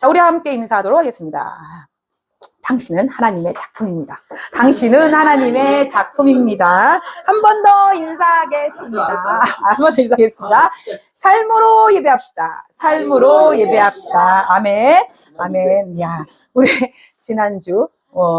자, 우리 함께 인사하도록 하겠습니다. 당신은 하나님의 작품입니다. 당신은 하나님의 작품입니다. 한 번 더 인사하겠습니다. 한 번 더 인사하겠습니다. 삶으로 예배합시다. 삶으로 예배합시다. 아멘. 아멘. 야, 우리 지난주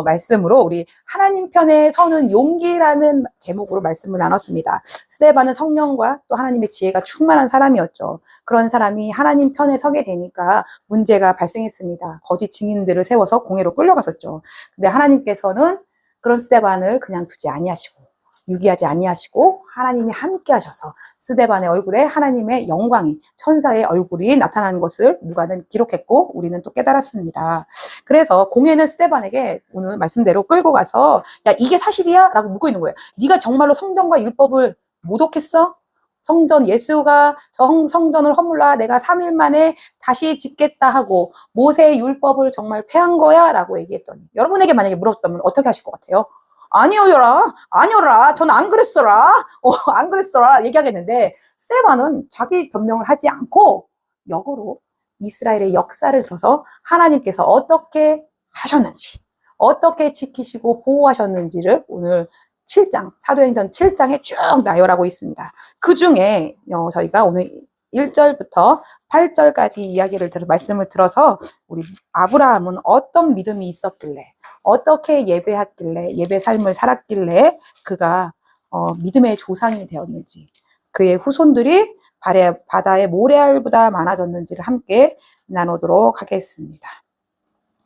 말씀으로 우리 하나님 편에 서는 용기라는 제목으로 말씀을 나눴습니다. 스데반은 성령과 또 하나님의 지혜가 충만한 사람이었죠. 그런 사람이 하나님 편에 서게 되니까 문제가 발생했습니다. 거짓 증인들을 세워서 공회로 끌려갔었죠. 근데 하나님께서는 그런 스데반을 그냥 두지 아니하시고 유기하지 아니하시고 하나님이 함께 하셔서 스데반의 얼굴에 하나님의 영광이, 천사의 얼굴이 나타나는 것을 누가는 기록했고 우리는 또 깨달았습니다. 그래서 공회는 스데반에게 오늘 말씀대로 끌고 가서 야, 이게 사실이야? 라고 묻고 있는 거예요. 네가 정말로 성경과 율법을 모독했어? 성전, 예수가 성전을 허물라 내가 3일 만에 다시 짓겠다 하고 모세의 율법을 정말 폐한 거야? 라고 얘기했더니, 여러분에게 만약에 물었다면 어떻게 하실 것 같아요? 아니오라, 전 안 그랬어라, 안 그랬어라, 얘기하겠는데, 스데반은 자기 변명을 하지 않고, 역으로 이스라엘의 역사를 들어서 하나님께서 어떻게 하셨는지, 어떻게 지키시고 보호하셨는지를 오늘 7장, 사도행전 7장에 쭉 나열하고 있습니다. 그 중에, 저희가 오늘 1절부터 8절까지 말씀을 들어서, 우리 아브라함은 어떤 믿음이 있었길래, 어떻게 예배했길래, 예배 삶을 살았길래 그가 믿음의 조상이 되었는지, 그의 후손들이 바다의 모래알보다 많아졌는지를 함께 나누도록 하겠습니다.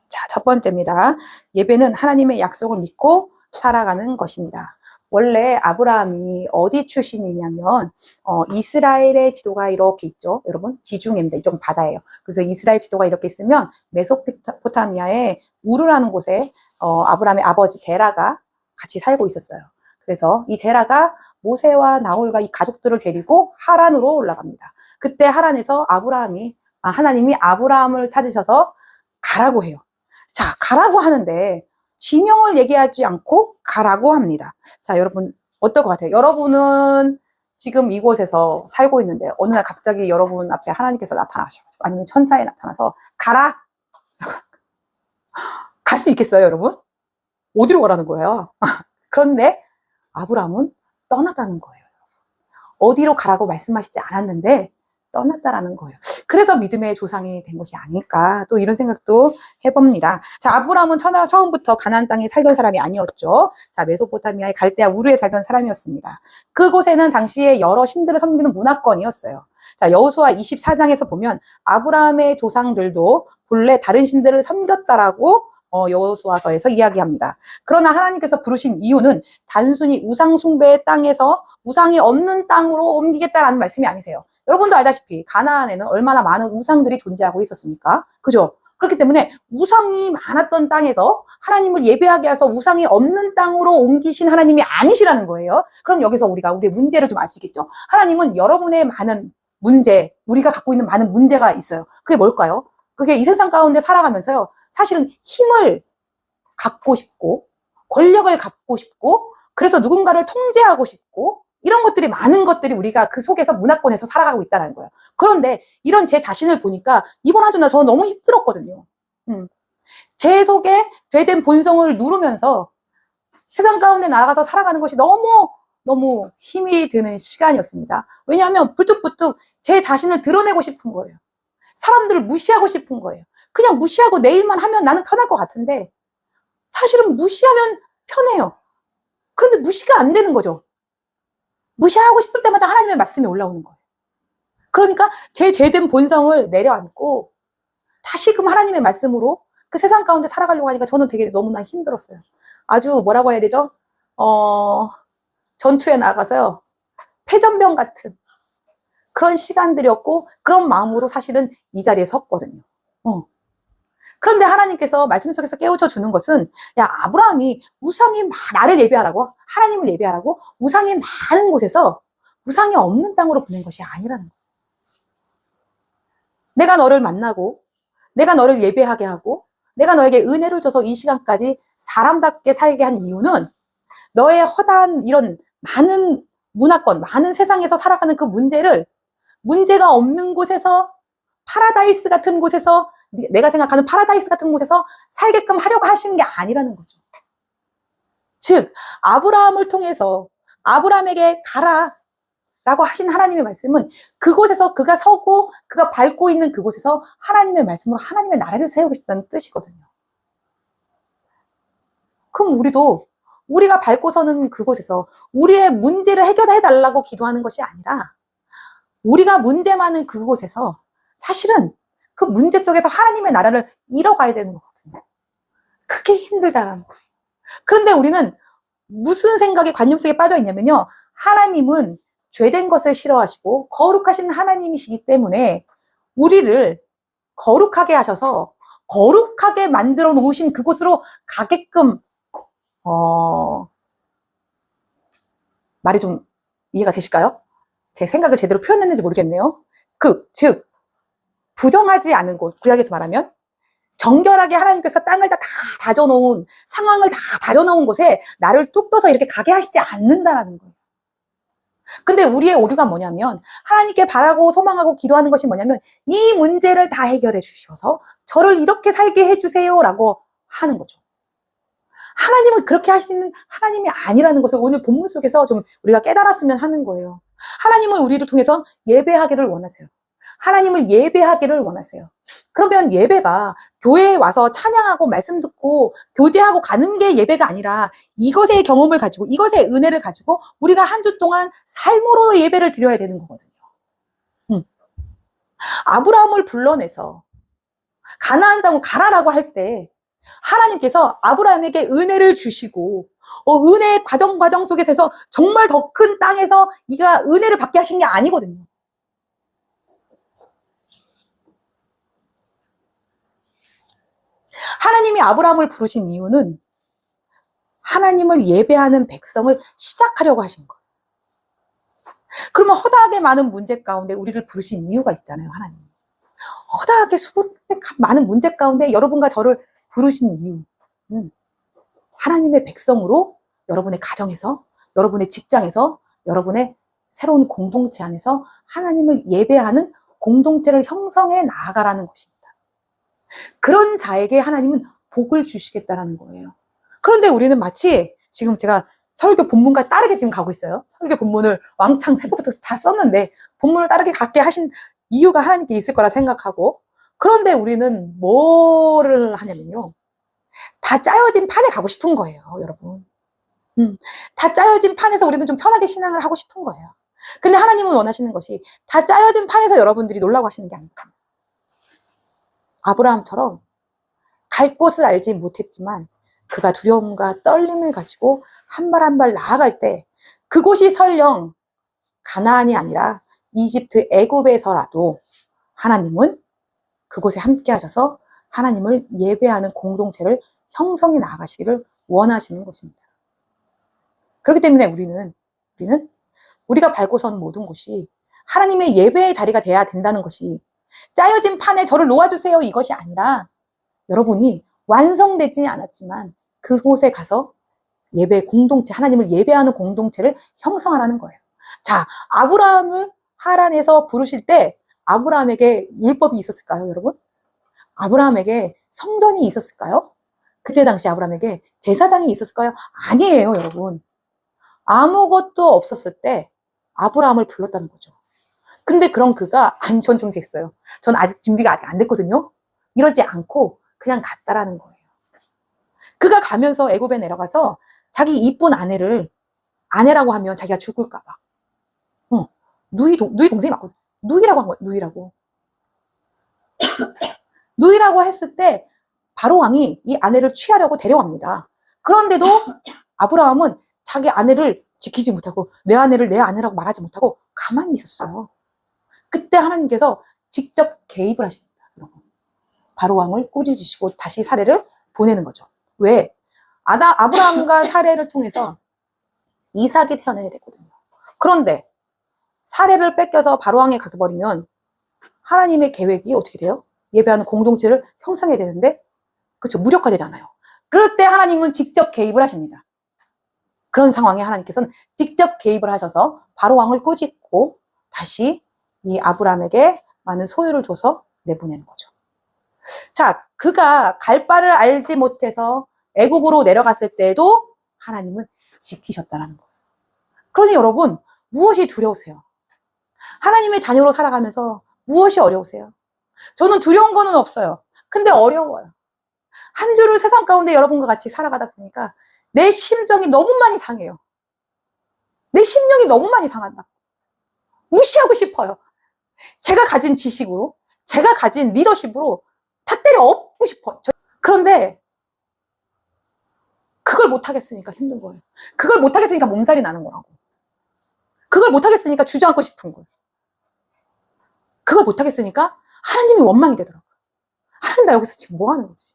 자, 첫 번째입니다. 예배는 하나님의 약속을 믿고 살아가는 것입니다. 원래 아브라함이 어디 출신이냐면 이스라엘의 지도가 이렇게 있죠. 여러분, 지중해입니다. 이쪽은 바다예요. 그래서 이스라엘 지도가 이렇게 있으면 메소포타미아의 우르라는 곳에 아브라함의 아버지 데라가 같이 살고 있었어요. 그래서 이 데라가 모세와 나홀과 이 가족들을 데리고 하란으로 올라갑니다. 그때 하란에서 하나님이 아브라함을 찾으셔서 가라고 해요. 자, 가라고 하는데 지명을 얘기하지 않고 가라고 합니다. 자, 여러분 어떨 것 같아요? 여러분은 지금 이곳에서 살고 있는데 어느 날 갑자기 여러분 앞에 하나님께서 나타나셔가지고, 아니면 천사에 나타나서 가라! 갈 수 있겠어요, 여러분? 어디로 가라는 거예요? 그런데 아브라함은 떠났다는 거예요. 어디로 가라고 말씀하시지 않았는데 떠났다라는 거예요. 그래서 믿음의 조상이 된 것이 아닐까, 또 이런 생각도 해봅니다. 자, 아브라함은 처음부터 가나안 땅에 살던 사람이 아니었죠. 자, 메소포타미아의 갈대아 우르에 살던 사람이었습니다. 그곳에는 당시에 여러 신들을 섬기는 문화권이었어요. 자, 여호수아 24장에서 보면 아브라함의 조상들도 본래 다른 신들을 섬겼다라고 여호수아서에서 이야기합니다. 그러나 하나님께서 부르신 이유는 단순히 우상 숭배의 땅에서 우상이 없는 땅으로 옮기겠다라는 말씀이 아니세요. 여러분도 알다시피 가나안에는 얼마나 많은 우상들이 존재하고 있었습니까? 그죠? 그렇기 때문에 우상이 많았던 땅에서 하나님을 예배하게 해서 우상이 없는 땅으로 옮기신 하나님이 아니시라는 거예요. 그럼 여기서 우리의 문제를 좀 알 수 있겠죠. 하나님은 여러분의 많은 문제, 우리가 갖고 있는 많은 문제가 있어요. 그게 뭘까요? 그게 이 세상 가운데 살아가면서요, 사실은 힘을 갖고 싶고 권력을 갖고 싶고 그래서 누군가를 통제하고 싶고 이런 것들이, 많은 것들이 우리가 그 속에서 문화권에서 살아가고 있다는 거예요. 그런데 이런 제 자신을 보니까 이번 한 주 나 저는 너무 힘들었거든요. 제 속에 죄된 본성을 누르면서 세상 가운데 나아가서 살아가는 것이 너무 힘이 드는 시간이었습니다. 왜냐하면 불뚝불뚝 제 자신을 드러내고 싶은 거예요. 사람들을 무시하고 싶은 거예요. 그냥 무시하고 내 일만 하면 나는 편할 것 같은데 사실은 무시하면 편해요. 그런데 무시가 안 되는 거죠. 무시하고 싶을 때마다 하나님의 말씀이 올라오는 거예요. 그러니까 제 죄된 본성을 내려앉고 다시금 하나님의 말씀으로 그 세상 가운데 살아가려고 하니까 저는 되게 너무나 힘들었어요. 아주 뭐라고 해야 되죠? 전투에 나가서요, 패전병 같은 그런 시간들이었고, 그런 마음으로 사실은 이 자리에 섰거든요. 그런데 하나님께서 말씀 속에서 깨우쳐 주는 것은, 야, 아브라함이 나를 예배하라고, 하나님을 예배하라고 우상이 많은 곳에서 우상이 없는 땅으로 보낸 것이 아니라는 거예요. 내가 너를 만나고 내가 너를 예배하게 하고 내가 너에게 은혜를 줘서 이 시간까지 사람답게 살게 한 이유는 너의 허다한 이런 많은 문화권, 많은 세상에서 살아가는 그 문제가 없는 곳에서, 파라다이스 같은 곳에서 내가 생각하는 파라다이스 같은 곳에서 살게끔 하려고 하시는 게 아니라는 거죠. 즉 아브라함을 통해서 아브라함에게 가라 라고 하신 하나님의 말씀은 그곳에서 그가 서고 그가 밟고 있는 그곳에서 하나님의 말씀으로 하나님의 나라를 세우겠다는 뜻이거든요. 그럼 우리가 밟고 서는 그곳에서 우리의 문제를 해결해 달라고 기도하는 것이 아니라 우리가 문제 많은 그곳에서 사실은 그 문제 속에서 하나님의 나라를 이뤄가야 되는 거거든요. 그게 힘들다라는 거예요. 그런데 우리는 무슨 생각의 관념 속에 빠져 있냐면요. 하나님은 죄된 것을 싫어하시고 거룩하신 하나님이시기 때문에 우리를 거룩하게 하셔서 거룩하게 만들어 놓으신 그곳으로 가게끔 말이 좀 이해가 되실까요? 제 생각을 제대로 표현했는지 모르겠네요. 즉 부정하지 않은 곳, 구약에서 말하면 정결하게 하나님께서 땅을 다 다져놓은 상황을 다 다져놓은 곳에 나를 뚝 떠서 이렇게 가게 하시지 않는다라는 거예요. 근데 우리의 오류가 뭐냐면 하나님께 바라고 소망하고 기도하는 것이 뭐냐면 이 문제를 다 해결해 주셔서 저를 이렇게 살게 해주세요 라고 하는 거죠. 하나님은 그렇게 하시는 하나님이 아니라는 것을 오늘 본문 속에서 좀 우리가 깨달았으면 하는 거예요. 하나님은 우리를 통해서 예배하기를 원하세요. 하나님을 예배하기를 원하세요. 그러면 예배가 교회에 와서 찬양하고 말씀 듣고 교제하고 가는 게 예배가 아니라 이것의 경험을 가지고 이것의 은혜를 가지고 우리가 한 주 동안 삶으로 예배를 드려야 되는 거거든요. 아브라함을 불러내서 가나안 땅으로 가라라고 할 때 하나님께서 아브라함에게 은혜를 주시고 은혜의 과정 속에서 정말 더 큰 땅에서 네가 은혜를 받게 하신 게 아니거든요. 하나님이 아브라함을 부르신 이유는 하나님을 예배하는 백성을 시작하려고 하신 거예요. 그러면 허다하게 많은 문제 가운데 우리를 부르신 이유가 있잖아요, 하나님. 허다하게 수백한 많은 문제 가운데 여러분과 저를 부르신 이유는 하나님의 백성으로 여러분의 가정에서, 여러분의 직장에서, 여러분의 새로운 공동체 안에서 하나님을 예배하는 공동체를 형성해 나아가라는 것입니다. 그런 자에게 하나님은 복을 주시겠다라는 거예요. 그런데 우리는 마치 지금 제가 설교 본문과 다르게 지금 가고 있어요. 설교 본문을 왕창 새벽부터 다 썼는데 본문을 다르게 갖게 하신 이유가 하나님께 있을 거라 생각하고, 그런데 우리는 뭐를 하냐면요. 다 짜여진 판에 가고 싶은 거예요, 여러분. 다 짜여진 판에서 우리는 좀 편하게 신앙을 하고 싶은 거예요. 근데 하나님은 원하시는 것이 다 짜여진 판에서 여러분들이 놀라고 하시는 게 아닙니다. 아브라함처럼 갈 곳을 알지 못했지만 그가 두려움과 떨림을 가지고 한 발 한 발 나아갈 때 그곳이 설령 가나안이 아니라 이집트 애굽에서라도 하나님은 그곳에 함께 하셔서 하나님을 예배하는 공동체를 형성해 나아가시기를 원하시는 것입니다. 그렇기 때문에 우리는 우리가 밟고 선 모든 곳이 하나님의 예배의 자리가 돼야 된다는 것이 짜여진 판에 저를 놓아주세요 이것이 아니라 여러분이 완성되지 않았지만 그곳에 가서 예배 공동체, 하나님을 예배하는 공동체를 형성하라는 거예요. 자, 아브라함을 하란에서 부르실 때 아브라함에게 율법이 있었을까요, 여러분? 아브라함에게 성전이 있었을까요? 그때 당시 아브라함에게 제사장이 있었을까요? 아니에요, 여러분. 아무것도 없었을 때 아브라함을 불렀다는 거죠. 근데 그럼 그가 전 좀 됐어요. 전 아직 준비가 아직 안 됐거든요. 이러지 않고 그냥 갔다라는 거예요. 그가 가면서 애굽에 내려가서 자기 이쁜 아내라고 하면 자기가 죽을까 봐. 누이 동생이 맞거든. 누이라고 한 거예요. 누이라고 했을 때 바로 왕이 이 아내를 취하려고 데려갑니다. 그런데도 아브라함은 자기 아내를 지키지 못하고 내 아내를 내 아내라고 말하지 못하고 가만히 있었어요. 그때 하나님께서 직접 개입을 하십니다. 바로 왕을 꾸짖으시고 다시 사례를 보내는 거죠. 왜? 아브라함과 사례를 통해서 이삭이 태어나야 되거든요. 그런데 사례를 뺏겨서 바로 왕에 가버리면 하나님의 계획이 어떻게 돼요? 예배하는 공동체를 형성해야 되는데, 그렇죠, 무력화되잖아요. 그럴 때 하나님은 직접 개입을 하십니다. 그런 상황에 하나님께서는 직접 개입을 하셔서 바로 왕을 꾸짖고 다시 이 아브라함에게 많은 소유를 줘서 내보내는 거죠. 자, 그가 갈 바를 알지 못해서 애국으로 내려갔을 때도 하나님은 지키셨다는 거예요. 그러니 여러분, 무엇이 두려우세요? 하나님의 자녀로 살아가면서 무엇이 어려우세요? 저는 두려운 거는 없어요. 근데 어려워요. 한 주를 세상 가운데 여러분과 같이 살아가다 보니까 내 심정이 너무 많이 상해요. 내 심령이 너무 많이 상한다. 무시하고 싶어요. 제가 가진 지식으로, 제가 가진 리더십으로 다 때려 엎고 싶어요. 그런데 그걸 못하겠으니까 힘든 거예요. 그걸 못하겠으니까 몸살이 나는 거라고. 그걸 못하겠으니까 주저앉고 싶은 거예요. 그걸 못하겠으니까 하나님이 원망이 되더라고요. 하나님, 나 여기서 지금 뭐 하는 거지?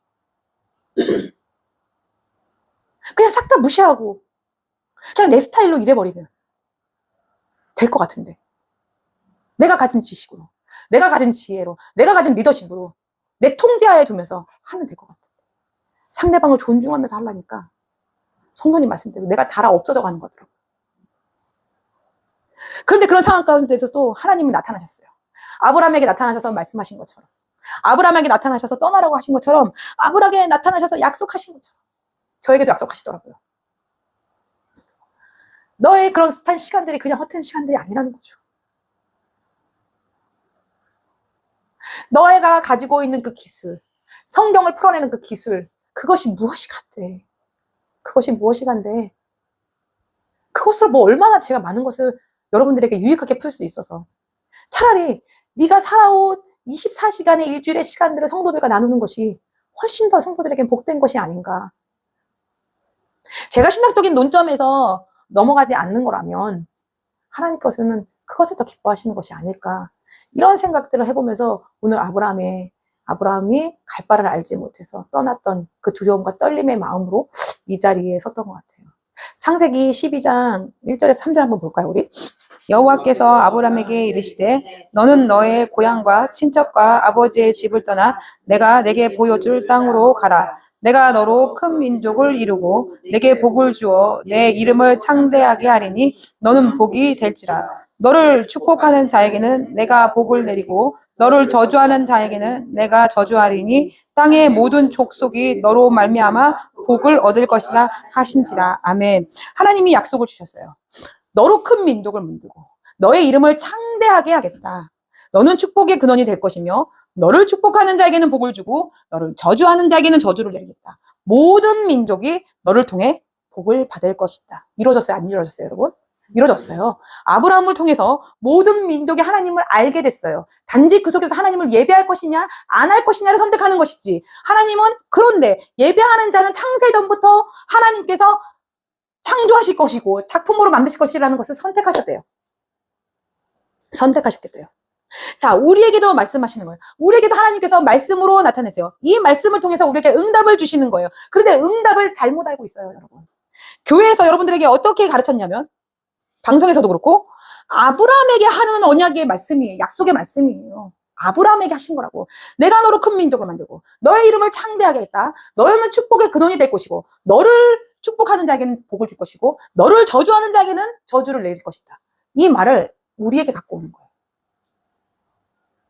그냥 싹 다 무시하고 그냥 내 스타일로 일해버리면 될 것 같은데, 내가 가진 지식으로, 내가 가진 지혜로, 내가 가진 리더십으로 내 통제하에 두면서 하면 될 것 같은데, 상대방을 존중하면서 하려니까 성도님 말씀대로 내가 달아 없어져 가는 거더라고요. 그런데 그런 상황 가운데서도 하나님이 나타나셨어요. 아브라함에게 나타나셔서 말씀하신 것처럼, 아브라함에게 나타나셔서 떠나라고 하신 것처럼, 아브라함에게 나타나셔서 약속하신 것처럼 저에게도 약속하시더라고요. 너의 그런 숱한 시간들이 그냥 헛된 시간들이 아니라는 거죠. 너희가 가지고 있는 그 기술, 성경을 풀어내는 그 기술, 그것이 무엇이 간대? 그것이 무엇이 간대? 그것을 뭐 얼마나 제가 많은 것을 여러분들에게 유익하게 풀 수 있어서, 차라리 네가 살아온 24시간의 일주일의 시간들을 성도들과 나누는 것이 훨씬 더 성도들에게 복된 것이 아닌가. 제가 신학적인 논점에서 넘어가지 않는 거라면 하나님께서는 그것을 더 기뻐하시는 것이 아닐까, 이런 생각들을 해보면서 오늘 아브라함이 갈 바를 알지 못해서 떠났던 그 두려움과 떨림의 마음으로 이 자리에 섰던 것 같아요. 창세기 12장 1절에서 3절 한번 볼까요, 우리? 여호와께서 아브라함에게 이르시되 너는 너의 고향과 친척과 아버지의 집을 떠나 내가 내게 보여줄 땅으로 가라. 내가 너로 큰 민족을 이루고 내게 복을 주어 내 이름을 창대하게 하리니 너는 복이 될지라. 너를 축복하는 자에게는 내가 복을 내리고 너를 저주하는 자에게는 내가 저주하리니 땅의 모든 족속이 너로 말미암아 복을 얻을 것이라 하신지라. 아멘. 하나님이 약속을 주셨어요. 너로 큰 민족을 만들고 너의 이름을 창대하게 하겠다. 너는 축복의 근원이 될 것이며 너를 축복하는 자에게는 복을 주고 너를 저주하는 자에게는 저주를 내리겠다. 모든 민족이 너를 통해 복을 받을 것이다. 이루어졌어요? 안 이루어졌어요, 여러분? 이루어졌어요. 아브라함을 통해서 모든 민족이 하나님을 알게 됐어요. 단지 그 속에서 하나님을 예배할 것이냐 안 할 것이냐를 선택하는 것이지, 하나님은 그런데 예배하는 자는 창세전부터 하나님께서 창조하실 것이고 작품으로 만드실 것이라는 것을 선택하셨대요. 선택하셨겠대요. 자, 우리에게도 말씀하시는 거예요. 우리에게도 하나님께서 말씀으로 나타내세요. 이 말씀을 통해서 우리에게 응답을 주시는 거예요. 그런데 응답을 잘못 알고 있어요, 여러분. 교회에서 여러분들에게 어떻게 가르쳤냐면, 방송에서도 그렇고, 아브라함에게 하는 언약의 말씀이에요. 약속의 말씀이에요. 아브라함에게 하신 거라고. 내가 너로 큰 민족을 만들고 너의 이름을 창대하게 했다. 너는 축복의 근원이 될 것이고 너를 축복하는 자에게는 복을 줄 것이고 너를 저주하는 자에게는 저주를 내릴 것이다. 이 말을 우리에게 갖고 오는 거예요.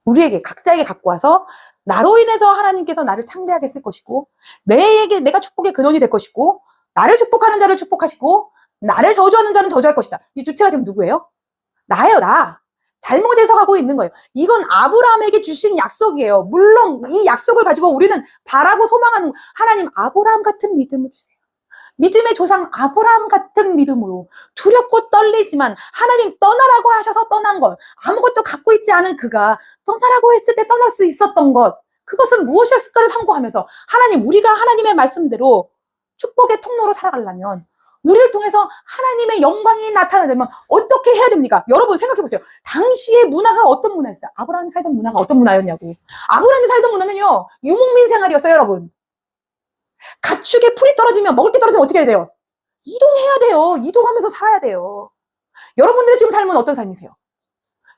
우리에게, 각자에게 갖고 와서 나로 인해서 하나님께서 나를 창대하게 쓸 것이고 내가 축복의 근원이 될 것이고 나를 축복하는 자를 축복하시고 나를 저주하는 자는 저주할 것이다. 이 주체가 지금 누구예요? 나예요, 나. 잘못 해석하고 있는 거예요. 이건 아브라함에게 주신 약속이에요. 물론 이 약속을 가지고 우리는 바라고 소망하는, 하나님 아브라함 같은 믿음을 주세요. 믿음의 조상 아브라함 같은 믿음으로 두렵고 떨리지만 하나님 떠나라고 하셔서 떠난 것, 아무것도 갖고 있지 않은 그가 떠나라고 했을 때 떠날 수 있었던 것, 그것은 무엇이었을까를 상고하면서 하나님, 우리가 하나님의 말씀대로 축복의 통로로 살아가려면 우리를 통해서 하나님의 영광이 나타나려면 어떻게 해야 됩니까? 여러분 생각해보세요. 당시의 문화가 어떤 문화였어요? 아브라함이 살던 문화가 어떤 문화였냐고. 아브라함이 살던 문화는요, 유목민 생활이었어요, 여러분. 가축에 풀이 떨어지면, 먹을 게 떨어지면 어떻게 해야 돼요? 이동해야 돼요. 이동하면서 살아야 돼요. 여러분들의 지금 삶은 어떤 삶이세요?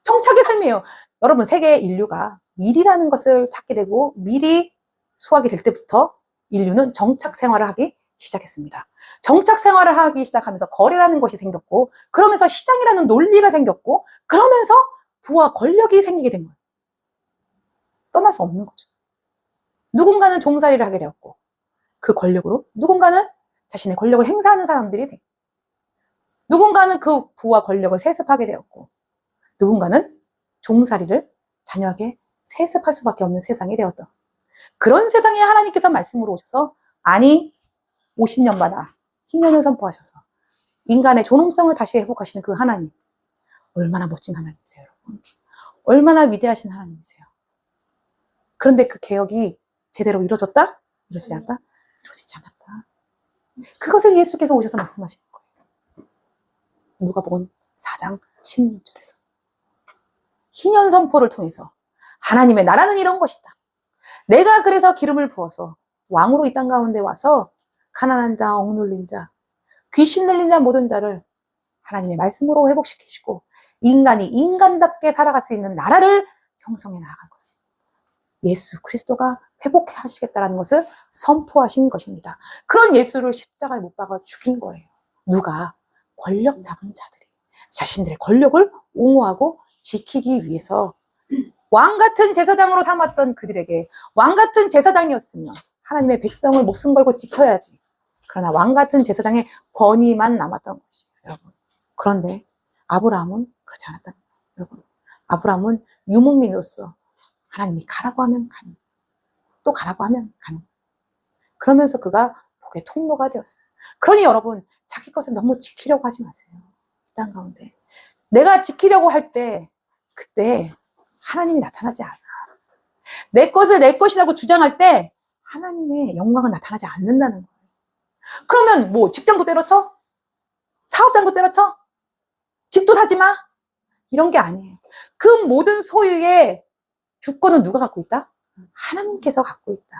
정착의 삶이에요. 여러분, 세계 인류가 밀이라는 것을 찾게 되고 밀이 수확이 될 때부터 인류는 정착 생활을 하기 시작했습니다. 정착 생활을 하기 시작하면서 거래라는 것이 생겼고, 그러면서 시장이라는 논리가 생겼고, 그러면서 부와 권력이 생기게 된 거예요. 떠날 수 없는 거죠. 누군가는 종살이를 하게 되었고, 그 권력으로 누군가는 자신의 권력을 행사하는 사람들이 돼. 누군가는 그 부와 권력을 세습하게 되었고, 누군가는 종살이를 자녀에게 세습할 수밖에 없는 세상이 되었다. 그런 세상에 하나님께서 말씀으로 오셔서, 아니 50년마다 희년을 선포하셔서 인간의 존엄성을 다시 회복하시는 그 하나님, 얼마나 멋진 하나님이세요, 여러분. 얼마나 위대하신 하나님이세요. 그런데 그 개혁이 제대로 이루어졌다? 이루어지지 않았다? 이루어지지 않았다. 그것을 예수께서 오셔서 말씀하시는 거예요. 누가복음 4장 16절에서 희년 선포를 통해서 하나님의 나라는 이런 것이다. 내가 그래서 기름을 부어서 왕으로 이 땅 가운데 와서 가난한 자, 억눌린 자, 귀신 들린 자 모든 자를 하나님의 말씀으로 회복시키시고 인간이 인간답게 살아갈 수 있는 나라를 형성해 나아간 것입니다. 예수 그리스도가 회복해 하시겠다는 것을 선포하신 것입니다. 그런 예수를 십자가에 못 박아 죽인 거예요. 누가? 권력 잡은 자들이 자신들의 권력을 옹호하고 지키기 위해서 왕 같은 제사장으로 삼았던 그들에게, 왕 같은 제사장이었으면 하나님의 백성을 목숨 걸고 지켜야지. 그러나 왕 같은 제사장의 권위만 남았던 것이에요, 여러분. 그런데 아브라함은 그렇지 않았다는 거예요, 여러분. 아브라함은 유목민으로서 하나님이 가라고 하면 가는, 또 가라고 하면 가는. 그러면서 그가 복의 통로가 되었어요. 그러니 여러분, 자기 것을 너무 지키려고 하지 마세요. 이 땅 가운데. 내가 지키려고 할 때, 그때 하나님이 나타나지 않아. 내 것을 내 것이라고 주장할 때 하나님의 영광은 나타나지 않는다는 거예요. 그러면 뭐 직장도 때려쳐? 사업장도 때려쳐? 집도 사지 마? 이런 게 아니에요. 그 모든 소유의 주권은 누가 갖고 있다? 하나님께서 갖고 있다.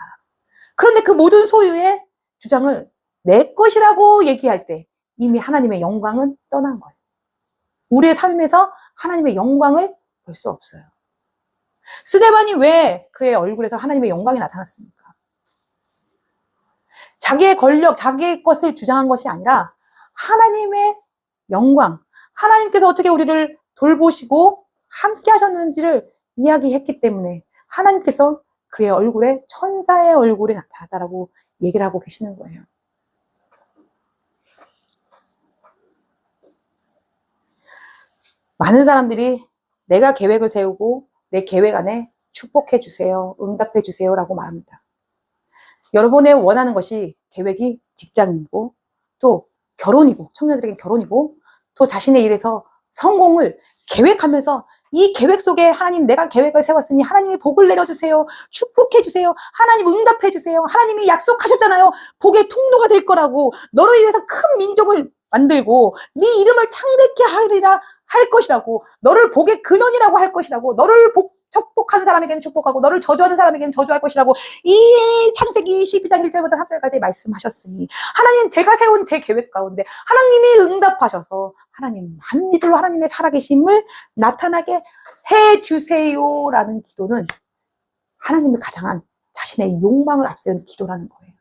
그런데 그 모든 소유의 주장을 내 것이라고 얘기할 때 이미 하나님의 영광은 떠난 거예요. 우리의 삶에서 하나님의 영광을 볼 수 없어요. 스데반이 왜 그의 얼굴에서 하나님의 영광이 나타났습니까? 자기의 권력, 자기의 것을 주장한 것이 아니라 하나님의 영광, 하나님께서 어떻게 우리를 돌보시고 함께 하셨는지를 이야기했기 때문에 하나님께서 그의 얼굴에 천사의 얼굴에 나타났다라고 얘기를 하고 계시는 거예요. 많은 사람들이 내가 계획을 세우고 내 계획 안에 축복해 주세요, 응답해 주세요 라고 말합니다. 여러분의 원하는 것이 계획이 직장이고 또 결혼이고, 청년들에게 결혼이고, 또 자신의 일에서 성공을 계획하면서 이 계획 속에 하나님, 내가 계획을 세웠으니 하나님이 복을 내려주세요, 축복해 주세요, 하나님 응답해 주세요, 하나님이 약속하셨잖아요, 복의 통로가 될 거라고, 너를 위해서 큰 민족을 만들고 네 이름을 창대케 하리라 할 것이라고, 너를 복의 근원이라고 할 것이라고, 너를 축복한 사람에게는 축복하고 너를 저주하는 사람에게는 저주할 것이라고 이 창세기 12장 1절부터 3절까지 말씀하셨으니 하나님, 제가 세운 제 계획 가운데 하나님이 응답하셔서 하나님, 많은 이들로 하나님의 살아계심을 나타나게 해주세요라는 기도는 하나님을 가장한 자신의 욕망을 앞세운 기도라는 거예요.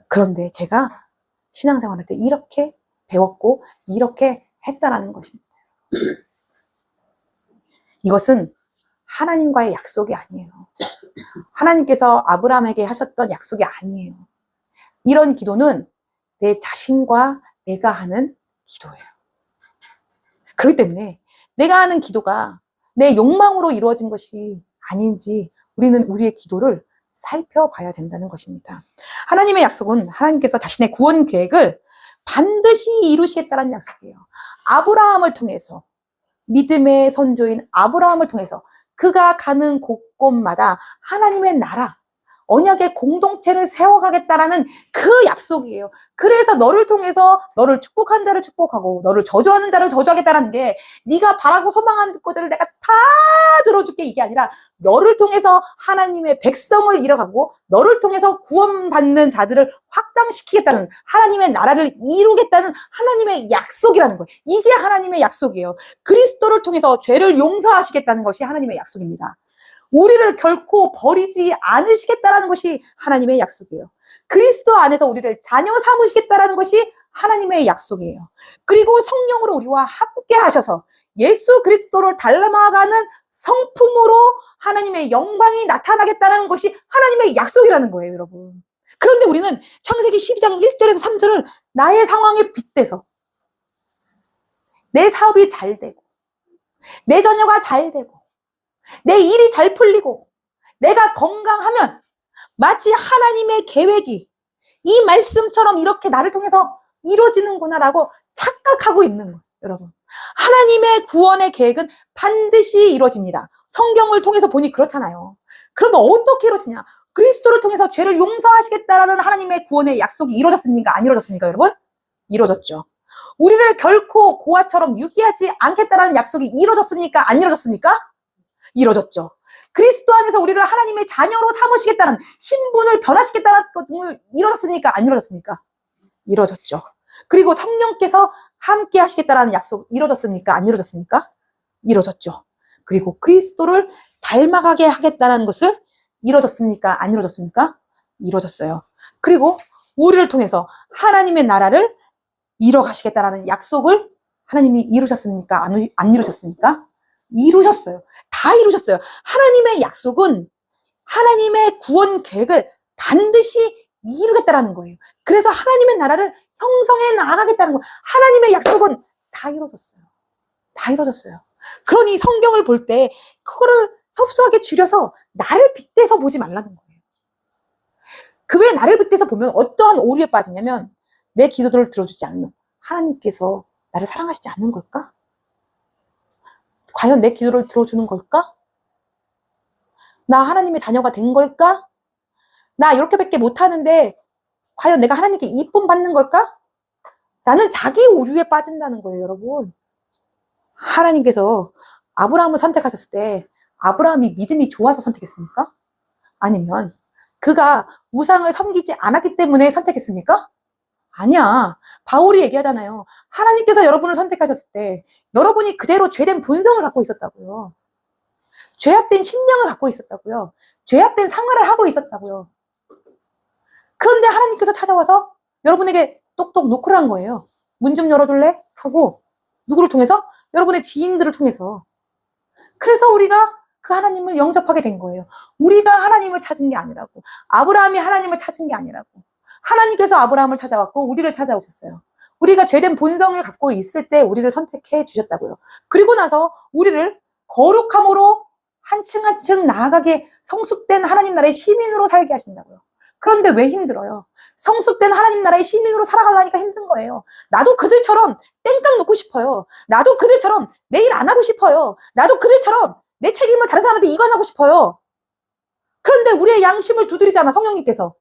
그런데 제가 신앙생활할 때 이렇게 배웠고 이렇게 했다라는 것입니다. 이것은 하나님과의 약속이 아니에요. 하나님께서 아브라함에게 하셨던 약속이 아니에요. 이런 기도는 내 자신과 내가 하는 기도예요. 그렇기 때문에 내가 하는 기도가 내 욕망으로 이루어진 것이 아닌지 우리는 우리의 기도를 살펴봐야 된다는 것입니다. 하나님의 약속은 하나님께서 자신의 구원 계획을 반드시 이루시겠다는 약속이에요. 아브라함을 통해서, 믿음의 선조인 아브라함을 통해서 그가 가는 곳곳마다 하나님의 나라, 언약의 공동체를 세워가겠다라는 그 약속이에요. 그래서 너를 통해서 너를 축복한 자를 축복하고 너를 저주하는 자를 저주하겠다라는 게, 네가 바라고 소망하는 것들을 내가 다 들어줄게, 이게 아니라 너를 통해서 하나님의 백성을 이뤄가고 너를 통해서 구원받는 자들을 확장시키겠다는, 하나님의 나라를 이루겠다는 하나님의 약속이라는 거예요. 이게 하나님의 약속이에요. 그리스도를 통해서 죄를 용서하시겠다는 것이 하나님의 약속입니다. 우리를 결코 버리지 않으시겠다라는 것이 하나님의 약속이에요. 그리스도 안에서 우리를 자녀 삼으시겠다라는 것이 하나님의 약속이에요. 그리고 성령으로 우리와 함께 하셔서 예수 그리스도를 닮아가는 성품으로 하나님의 영광이 나타나겠다는 것이 하나님의 약속이라는 거예요, 여러분. 그런데 우리는 창세기 12장 1절에서 3절을 나의 상황에 빗대서 내 사업이 잘 되고 내 자녀가 잘 되고 내 일이 잘 풀리고 내가 건강하면 마치 하나님의 계획이 이 말씀처럼 이렇게 나를 통해서 이루어지는구나라고 착각하고 있는 거예요, 여러분. 하나님의 구원의 계획은 반드시 이루어집니다. 성경을 통해서 보니 그렇잖아요. 그러면 어떻게 이루어지냐? 그리스도를 통해서 죄를 용서하시겠다라는 하나님의 구원의 약속이 이루어졌습니까? 안 이루어졌습니까, 여러분? 이루어졌죠. 우리를 결코 고아처럼 유기하지 않겠다라는 약속이 이루어졌습니까? 안 이루어졌습니까? 이루어졌죠. 그리스도 안에서 우리를 하나님의 자녀로 삼으시겠다는 신분을 변화시키겠다는 것을 이루어졌습니까? 안 이루어졌습니까? 이루어졌죠. 그리고 성령께서 함께 하시겠다는 약속 이루어졌습니까? 안 이루어졌습니까? 이루어졌죠. 그리고 그리스도를 닮아가게 하겠다는 것을 이루어졌습니까? 안 이루어졌습니까? 이루어졌어요. 그리고 우리를 통해서 하나님의 나라를 이뤄가시겠다라는 약속을 하나님이 이루셨습니까? 안 이루셨습니까? 이루셨어요. 다 이루셨어요. 하나님의 약속은 하나님의 구원 계획을 반드시 이루겠다라는 거예요. 그래서 하나님의 나라를 형성해 나가겠다는 거예요. 하나님의 약속은 다 이루어졌어요. 다 이루어졌어요. 그러니 성경을 볼 때 그거를 협소하게 줄여서 나를 빗대서 보지 말라는 거예요. 그 왜 나를 빗대서 보면 어떠한 오류에 빠지냐면 내 기도를 들어주지 않으면 하나님께서 나를 사랑하시지 않는 걸까? 과연 내 기도를 들어주는 걸까? 나 하나님의 자녀가 된 걸까? 나 이렇게밖에 못하는데 과연 내가 하나님께 이쁨 받는 걸까? 나는 자기 오류에 빠진다는 거예요, 여러분. 하나님께서 아브라함을 선택하셨을 때 아브라함이 믿음이 좋아서 선택했습니까? 아니면 그가 우상을 섬기지 않았기 때문에 선택했습니까? 아니야. 바울이 얘기하잖아요. 하나님께서 여러분을 선택하셨을 때 여러분이 그대로 죄된 본성을 갖고 있었다고요. 죄악된 심령을 갖고 있었다고요. 죄악된 생활을 하고 있었다고요. 그런데 하나님께서 찾아와서 여러분에게 똑똑 노크를 한 거예요. 문 좀 열어줄래? 하고 누구를 통해서? 여러분의 지인들을 통해서. 그래서 우리가 그 하나님을 영접하게 된 거예요. 우리가 하나님을 찾은 게 아니라고. 아브라함이 하나님을 찾은 게 아니라고. 하나님께서 아브라함을 찾아왔고 우리를 찾아오셨어요. 우리가 죄된 본성을 갖고 있을 때 우리를 선택해 주셨다고요. 그리고 나서 우리를 거룩함으로 한층 한층 나아가게 성숙된 하나님 나라의 시민으로 살게 하신다고요. 그런데 왜 힘들어요? 성숙된 하나님 나라의 시민으로 살아가려니까 힘든 거예요. 나도 그들처럼 땡깡 놓고 싶어요. 나도 그들처럼 내 일 안 하고 싶어요. 나도 그들처럼 내 책임을 다른 사람한테 이관하고 싶어요. 그런데 우리의 양심을 두드리잖아, 성령님께서.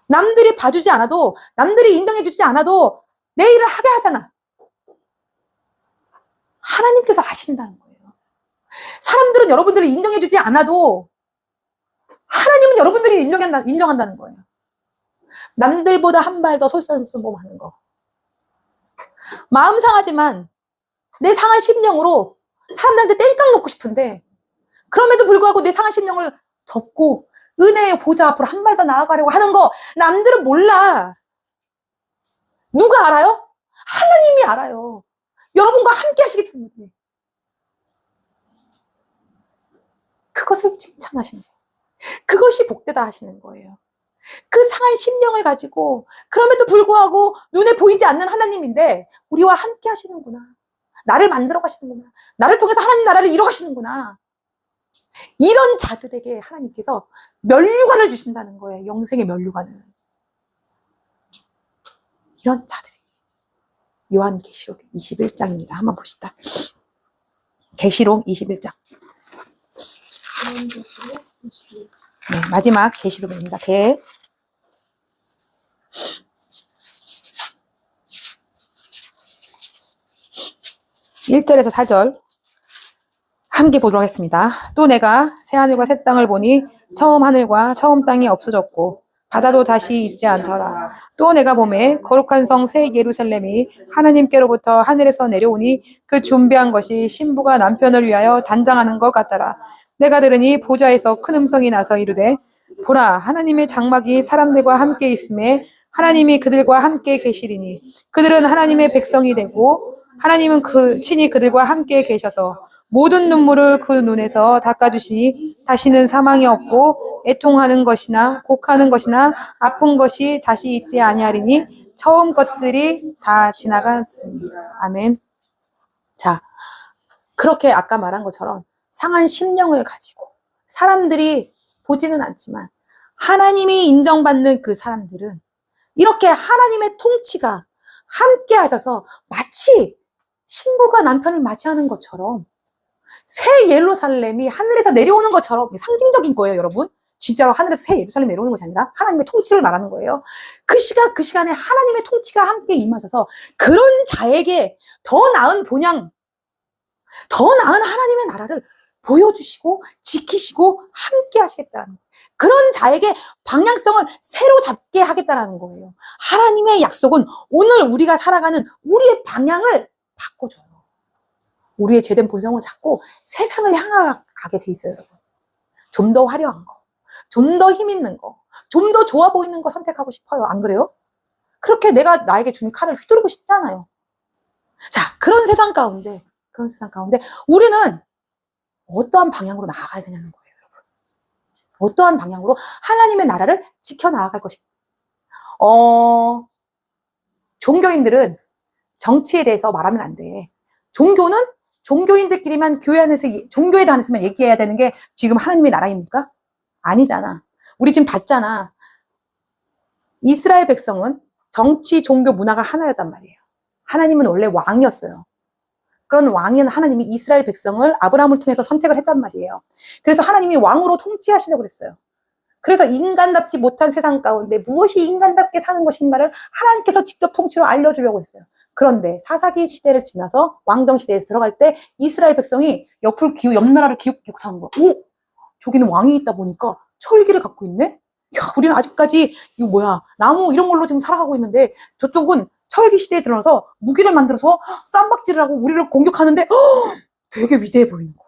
남들이 봐주지 않아도, 남들이 인정해주지 않아도 내 일을 하게 하잖아. 하나님께서 아신다는 거예요. 사람들은 여러분들을 인정해주지 않아도 하나님은 여러분들이 인정한다는 거예요. 남들보다 한 발 더 솔선수범하는 거. 마음 상하지만 내 상한 심령으로 사람들한테 땡깡 놓고 싶은데 그럼에도 불구하고 내 상한 심령을 덮고 은혜의 보좌 앞으로 한 발 더 나아가려고 하는 거 남들은 몰라. 누가 알아요? 하나님이 알아요. 여러분과 함께 하시기 때문에. 그것을 칭찬하시는 거예요. 그것이 복되다 하시는 거예요. 그 상한 심령을 가지고 그럼에도 불구하고 눈에 보이지 않는 하나님인데 우리와 함께 하시는구나. 나를 만들어 가시는구나. 나를 통해서 하나님 나라를 이뤄 가시는구나. 이런 자들에게 하나님께서 면류관을 주신다는 거예요. 영생의 면류관을. 이런 자들에게. 요한계시록 21장입니다. 한번 봅시다. 계시록 21장. 네, 마지막 계시록입니다. 1절에서 4절 함께 보도록 하겠습니다. 또 내가 새하늘과 새 땅을 보니 처음 하늘과 처음 땅이 없어졌고 바다도 다시 있지 않더라. 또 내가 보매 거룩한 성 새 예루살렘이 하나님께로부터 하늘에서 내려오니 그 준비한 것이 신부가 남편을 위하여 단장하는 것 같더라. 내가 들으니 보좌에서 큰 음성이 나서 이르되 보라, 하나님의 장막이 사람들과 함께 있음에 하나님이 그들과 함께 계시리니 그들은 하나님의 백성이 되고 하나님은 친히 그들과 함께 계셔서 모든 눈물을 그 눈에서 닦아주시니 다시는 사망이 없고 애통하는 것이나 곡하는 것이나 아픈 것이 다시 있지 아니하리니 처음 것들이 다 지나갔습니다. 아멘. 자, 그렇게 아까 말한 것처럼 상한 심령을 가지고 사람들이 보지는 않지만 하나님이 인정받는 그 사람들은 이렇게 하나님의 통치가 함께 하셔서 마치 신부가 남편을 맞이하는 것처럼 새 예루살렘이 하늘에서 내려오는 것처럼 상징적인 거예요, 여러분. 진짜로 하늘에서 새 예루살렘이 내려오는 것이 아니라 하나님의 통치를 말하는 거예요. 그 시간에 하나님의 통치가 함께 임하셔서 그런 자에게 더 나은 본향, 더 나은 하나님의 나라를 보여주시고 지키시고 함께 하시겠다는 거예요. 그런 자에게 방향성을 새로 잡게 하겠다는 거예요. 하나님의 약속은 오늘 우리가 살아가는 우리의 방향을 바꿔줘요. 우리의 죄된 본성을 잡고 세상을 향하게 돼 있어요, 여러분. 좀 더 화려한 거, 좀 더 힘 있는 거, 좀 더 좋아 보이는 거 선택하고 싶어요. 안 그래요? 그렇게 내가 나에게 준 칼을 휘두르고 싶잖아요. 자, 그런 세상 가운데 우리는 어떠한 방향으로 나아가야 되냐는 거예요, 여러분. 어떠한 방향으로 하나님의 나라를 지켜나아갈 것인가. 종교인들은 정치에 대해서 말하면 안 돼. 종교는 종교인들끼리만 교회 안에서, 종교에 대해서만 얘기해야 되는 게 지금 하나님의 나라입니까? 아니잖아. 우리 지금 봤잖아. 이스라엘 백성은 정치, 종교, 문화가 하나였단 말이에요. 하나님은 원래 왕이었어요. 그런 왕인 하나님이 이스라엘 백성을 아브라함을 통해서 선택을 했단 말이에요. 그래서 하나님이 왕으로 통치하시려고 그랬어요. 그래서 인간답지 못한 세상 가운데 무엇이 인간답게 사는 것인가를 하나님께서 직접 통치로 알려주려고 했어요. 그런데 사사기 시대를 지나서 왕정 시대에 들어갈 때 이스라엘 백성이 옆 나라를 기웃기웃 하는 거야. 오! 저기는 왕이 있다 보니까 철기를 갖고 있네? 야, 우리는 아직까지 이거 뭐야, 나무 이런 걸로 지금 살아가고 있는데 저쪽은 철기 시대에 들어서 무기를 만들어서 쌈박질을 하고 우리를 공격하는데 되게 위대해 보이는 거예요.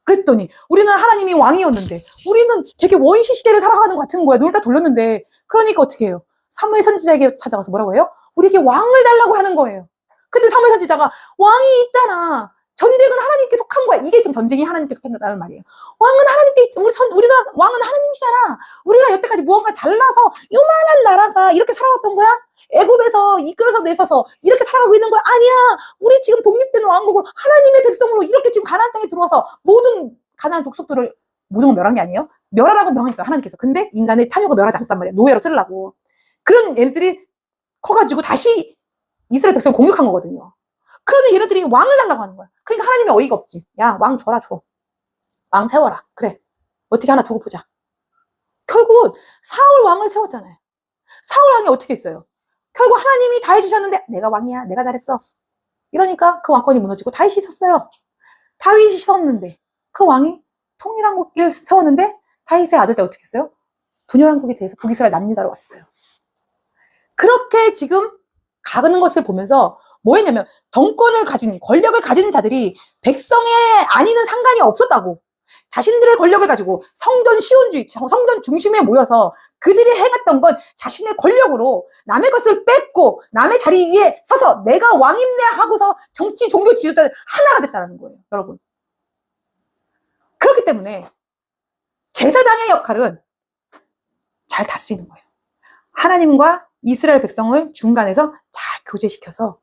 그랬더니 우리는 하나님이 왕이었는데 우리는 되게 원시 시대를 살아가는 것 같은 거야. 눈을 다 돌렸는데. 그러니까 어떻게 해요? 사무엘 선지자에게 찾아가서 뭐라고 해요? 우리에게 왕을 달라고 하는 거예요. 근데 사무엘 선지자가 왕이 있잖아. 전쟁은 하나님께 속한 거야. 이게 지금 전쟁이 하나님께 속한다는 말이에요. 왕은 하나님께 있죠. 우리가 왕은 하나님이시잖아. 우리가 여태까지 무언가 잘나서 요만한 나라가 이렇게 살아왔던 거야? 애굽에서 이끌어서 내서서 이렇게 살아가고 있는 거야? 아니야. 우리 지금 독립된 왕국을 하나님의 백성으로 이렇게 지금 가나안 땅에 들어와서 모든 가나안 족속들을 모든 걸 멸한 게 아니에요. 멸하라고 명했어요, 하나님께서. 근데 인간의 탐욕을 멸하지 않았단 말이야. 노예로 쓰려고. 그런 얘네들이 커가지고 다시 이스라엘 백성을 공격한 거거든요. 그런데 얘네들이 왕을 달라고 하는 거야. 그러니까 하나님이 어이가 없지. 야, 왕 줘라, 줘. 왕 세워라. 그래. 어떻게 하나 두고 보자. 결국 사울 왕을 세웠잖아요. 사울 왕이 어떻게 했어요? 결국 하나님이 다 해주셨는데 내가 왕이야. 내가 잘했어. 이러니까 그 왕권이 무너지고 다윗이 섰어요. 다윗이 섰는데 그 왕이 통일한 국기를 세웠는데 다윗의 아들 때 어떻게 했어요? 분열한 국에 대해서 북이스라엘 남유다로 왔어요. 그렇게 지금 가는 것을 보면서 뭐 했냐면 정권을 가진, 권력을 가진 자들이 백성의 안위는 상관이 없었다고. 자신들의 권력을 가지고 성전 시온주의, 성전 중심에 모여서 그들이 행했던 건 자신의 권력으로 남의 것을 뺏고 남의 자리 위에 서서 내가 왕임내 하고서 정치, 종교 지도자들 하나가 됐다는 거예요, 여러분. 그렇기 때문에 제사장의 역할은 잘 다스리는 거예요. 하나님과 이스라엘 백성을 중간에서 잘 교제시켜서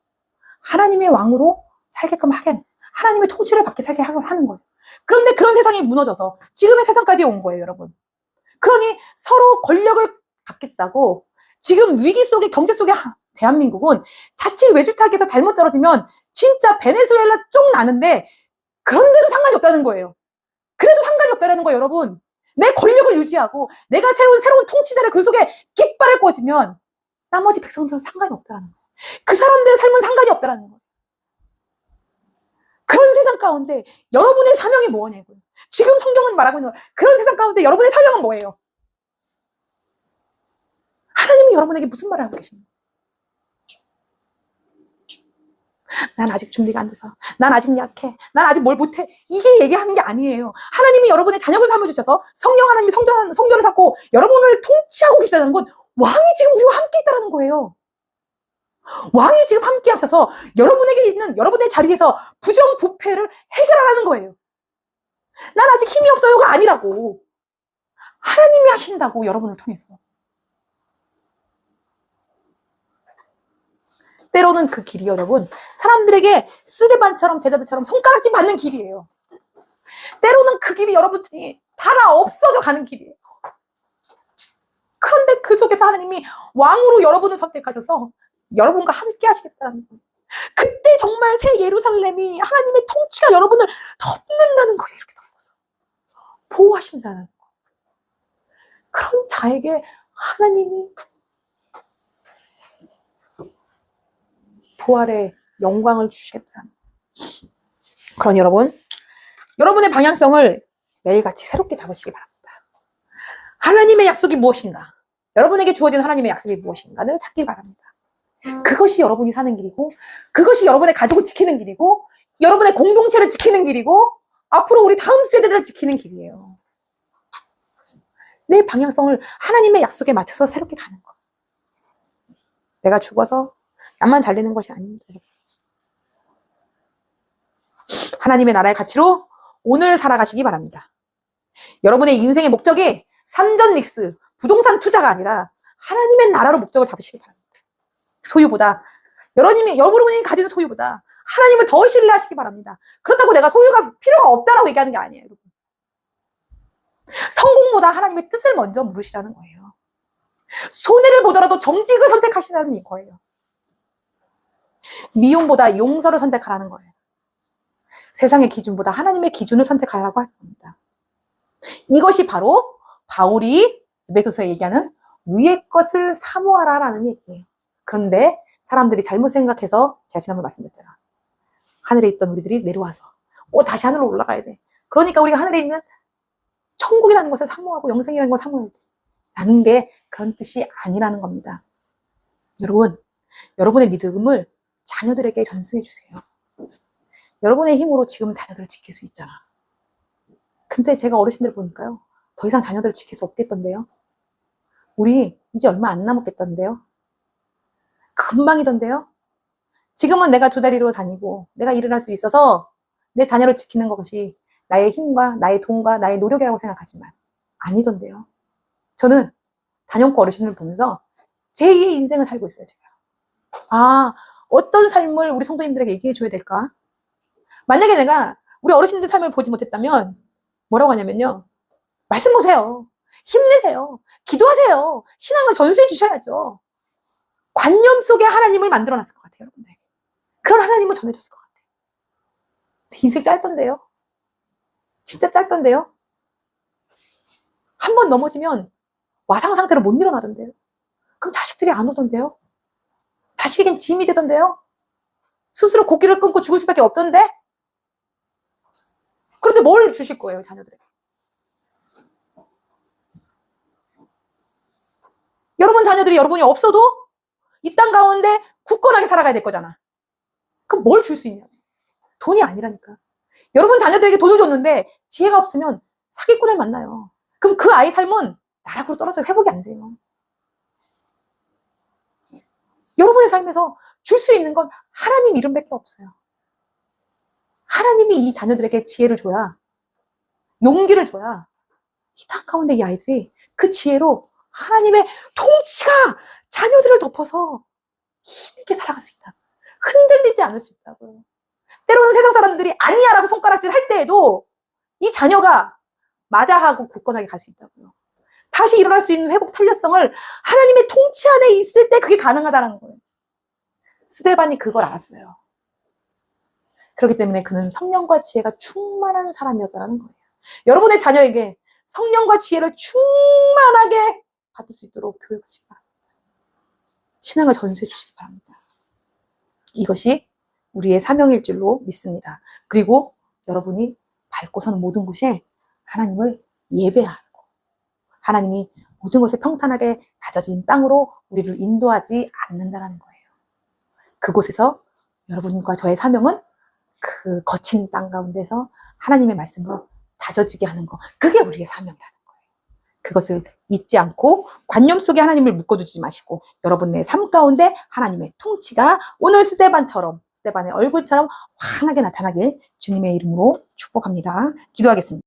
하나님의 왕으로 살게끔 하게, 하나님의 통치를 받게 살게 하는 거예요. 그런데 그런 세상이 무너져서 지금의 세상까지 온 거예요, 여러분. 그러니 서로 권력을 갖겠다고 지금 위기 속에, 경제 속에 대한민국은 자칫 외줄타기에서 잘못 떨어지면 진짜 베네수엘라 쪽 나는데 그런데도 상관이 없다는 거예요. 그래도 상관이 없다는 거예요, 여러분. 내 권력을 유지하고 내가 세운 새로운 통치자를 그 속에 깃발을 꽂으면 나머지 백성들은 상관이 없다는 거예요. 그 사람들의 삶은 상관이 없다는 거예요. 그런 세상 가운데 여러분의 사명이 뭐냐고요. 지금 성경은 말하고 있는 거예요. 그런 세상 가운데 여러분의 사명은 뭐예요? 하나님이 여러분에게 무슨 말을 하고 계십니까? 난 아직 준비가 안 돼서, 난 아직 약해, 난 아직 뭘 못해, 이게 얘기하는 게 아니에요. 하나님이 여러분의 자녀를 삼아주셔서 성령 하나님이 성전을 쌓고 여러분을 통치하고 계시다는 건 왕이 지금 우리와 함께 있다는 거예요. 왕이 지금 함께 하셔서 여러분에게 있는 여러분의 자리에서 부정부패를 해결하라는 거예요. 난 아직 힘이 없어요가 아니라고. 하나님이 하신다고, 여러분을 통해서. 때로는 그 길이 여러분, 사람들에게 스데반처럼 제자들처럼 손가락질 받는 길이에요. 때로는 그 길이 여러분들이 달아 없어져 가는 길이에요. 그런데 그 속에서 하나님이 왕으로 여러분을 선택하셔서 여러분과 함께 하시겠다는 거예요. 그때 정말 새 예루살렘이 하나님의 통치가 여러분을 덮는다는 거예요. 이렇게 덮어서 보호하신다는 거예요. 그런 자에게 하나님이 부활의 영광을 주시겠다는 거예요. 그런 여러분의 방향성을 매일같이 새롭게 잡으시기 바랍니다. 하나님의 약속이 무엇인가? 여러분에게 주어진 하나님의 약속이 무엇인가를 찾기 바랍니다. 그것이 여러분이 사는 길이고, 그것이 여러분의 가족을 지키는 길이고, 여러분의 공동체를 지키는 길이고, 앞으로 우리 다음 세대들을 지키는 길이에요. 내 방향성을 하나님의 약속에 맞춰서 새롭게 가는 거. 내가 죽어서 나만 잘 되는 것이 아닙니다. 하나님의 나라의 가치로 오늘 살아가시기 바랍니다. 여러분의 인생의 목적이 삼전 릭스, 부동산 투자가 아니라 하나님의 나라로 목적을 잡으시기 바랍니다. 소유보다, 여러분이 가진 소유보다 하나님을 더 신뢰하시기 바랍니다. 그렇다고 내가 소유가 필요가 없다라고 얘기하는 게 아니에요, 여러분. 성공보다 하나님의 뜻을 먼저 물으시라는 거예요. 손해를 보더라도 정직을 선택하시라는 거예요. 미움보다 용서를 선택하라는 거예요. 세상의 기준보다 하나님의 기준을 선택하라고 합니다. 이것이 바로 바울이 에베소서에 얘기하는 위의 것을 사모하라라는 얘기예요. 그런데 사람들이 잘못 생각해서, 제가 지난번에 말씀드렸잖아. 하늘에 있던 우리들이 내려와서 다시 하늘로 올라가야 돼. 그러니까 우리가 하늘에 있는 천국이라는 것을 사모하고 영생이라는 걸 사모해야 돼. 라는 게 그런 뜻이 아니라는 겁니다. 여러분, 여러분의 믿음을 자녀들에게 전수해 주세요. 여러분의 힘으로 지금 자녀들을 지킬 수 있잖아. 근데 제가 어르신들 보니까요, 더 이상 자녀들을 지킬 수 없겠던데요. 우리 이제 얼마 안 남았겠던데요. 금방이던데요. 지금은 내가 두 다리로 다니고 내가 일을 할 수 있어서 내 자녀를 지키는 것이 나의 힘과 나의 돈과 나의 노력이라고 생각하지만 아니던데요. 저는 단연코 어르신을 보면서 제2의 인생을 살고 있어요, 제가. 어떤 삶을 우리 성도님들에게 얘기해 줘야 될까? 만약에 내가 우리 어르신들 삶을 보지 못했다면 뭐라고 하냐면요, 말씀 보세요, 힘내세요, 기도하세요, 신앙을 전수해 주셔야죠. 관념 속에 하나님을 만들어놨을 것 같아요, 여러분들. 그런 하나님을 전해줬을 것 같아요. 인생 짧던데요. 진짜 짧던데요. 한 번 넘어지면 와상 상태로 못 일어나던데요. 그럼 자식들이 안 오던데요. 자식에겐 짐이 되던데요. 스스로 고기를 끊고 죽을 수밖에 없던데. 그런데 뭘 주실 거예요, 자녀들에게? 여러분 자녀들이 여러분이 없어도 이 땅 가운데 굳건하게 살아가야 될 거잖아. 그럼 뭘 줄 수 있냐? 돈이 아니라니까. 여러분 자녀들에게 돈을 줬는데 지혜가 없으면 사기꾼을 만나요. 그럼 그 아이 삶은 나락으로 떨어져요. 회복이 안 돼요. 여러분의 삶에서 줄 수 있는 건 하나님 이름밖에 없어요. 하나님이 이 자녀들에게 지혜를 줘야, 용기를 줘야 이 땅 가운데 이 아이들이 그 지혜로 하나님의 통치가 자녀들을 덮어서 힘있게 살아갈 수 있다. 흔들리지 않을 수 있다고요. 때로는 세상 사람들이 아니야라고 손가락질 할 때에도 이 자녀가 맞아 하고 굳건하게 갈 수 있다고요. 다시 일어날 수 있는 회복 탄력성을 하나님의 통치 안에 있을 때 그게 가능하다는 거예요. 스데반이 그걸 알았어요. 그렇기 때문에 그는 성령과 지혜가 충만한 사람이었다는 거예요. 여러분의 자녀에게 성령과 지혜를 충만하게 받을 수 있도록 교육하시기 바랍니다. 신앙을 전수해 주시기 바랍니다. 이것이 우리의 사명일 줄로 믿습니다. 그리고 여러분이 밟고 서는 모든 곳에 하나님을 예배하고 하나님이 모든 것을 평탄하게 다져진 땅으로 우리를 인도하지 않는다는 거예요. 그곳에서 여러분과 저의 사명은 그 거친 땅 가운데서 하나님의 말씀으로 다져지게 하는 거, 그게 우리의 사명이라는 거예요. 그것을 잊지 않고 관념 속에 하나님을 묶어두지 마시고 여러분의 삶 가운데 하나님의 통치가 오늘 스데반의 얼굴처럼 환하게 나타나길 주님의 이름으로 축복합니다. 기도하겠습니다.